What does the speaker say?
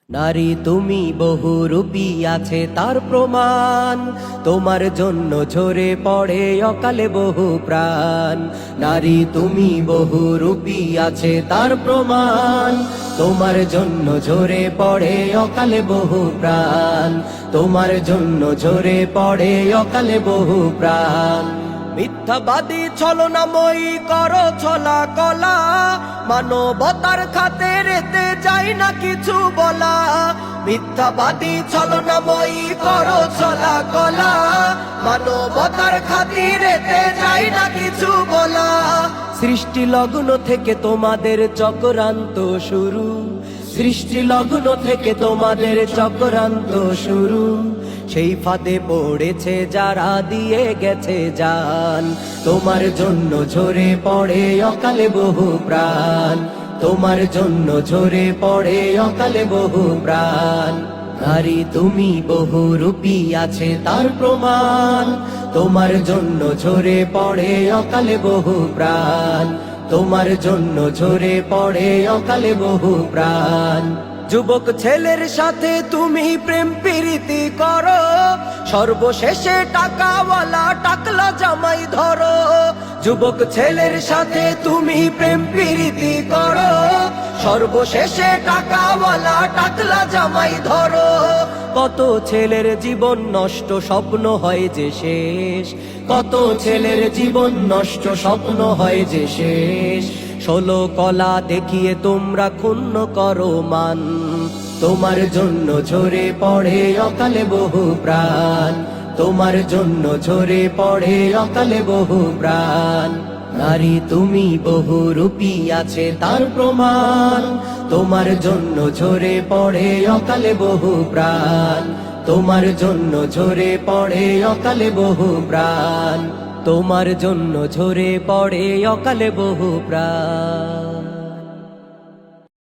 নারী তুমি বহুরূপী আছে তার প্রমাণ, তোমার জন্য ঝরে পড়ে অকালে বহু প্রাণ। নারী তুমি বহুরূপী আছে তার প্রমাণ, তোমার জন্য ঝরে পড়ে অকালে বহু প্রাণ। তোমার জন্য ঝরে পড়ে অকালে বহু প্রাণ। মিথ্যাবাদী ছলনাময়ী করো ছলা কলা, মানবতার খাতের এতে যায় না কিছু বলা। মিথ্যাবাদী ছলনাময়ী করো ছলা কলা, মানবতার খাতির এতে যায় না কিছু বলা। সৃষ্টি লগ্ন থেকে তোমাদের চক্রান্ত শুরু, সৃষ্টি লগ্ন থেকে তোমাদের চক্রান্ত শুরু। সেই ফাঁদে পড়েছে যারা দিয়ে গেছে জান, তোমার জন্য ঝরে পড়ে অকালে বহু প্রাণ। তোমার জন্য ঝরে পড়ে অকালে বহু প্রাণ। নারী তুমি বহুরূপী আছে তার প্রমাণ, তোমার জন্য ঝরে পড়ে অকালে বহু প্রাণ। তোমার জন্য ঝরে পড়ে অকালে বহু প্রাণ। যুবক ছেলের সাথে তুমি প্রেম প্রীতি করো, সর্বশেষে টাকাওয়ালা টাকলা জামাই ধরো। যুবক ছেলের সাথে তুমি প্রেম প্রীতি করো, সর্বশেষে টাকাওয়ালা টাকলা জামাই ধরো। কত ছেলের জীবন নষ্ট, স্বপ্ন হয় যে শেষ। কত ছেলের জীবন নষ্ট, স্বপ্ন হয় যে শেষ। 16 কলা দেখিয়ে তোমরা ক্ষুণ্ণ করো মান, তোমার জন্য ঝরে পড়ে অকালে বহু প্রাণ। তোমার জন্য ঝরে পড়ে অকালে বহু প্রাণ। নারী তুমি বহুরূপী আছে তার প্রমাণ, তোমার জন্য ঝরে পড়ে অকালে বহু প্রাণ। তোমার জন্য ঝরে পড়ে অকালে বহু প্রাণ। তোমার জন্য ঝরে পড়ে অকালে বহু প্রাণ।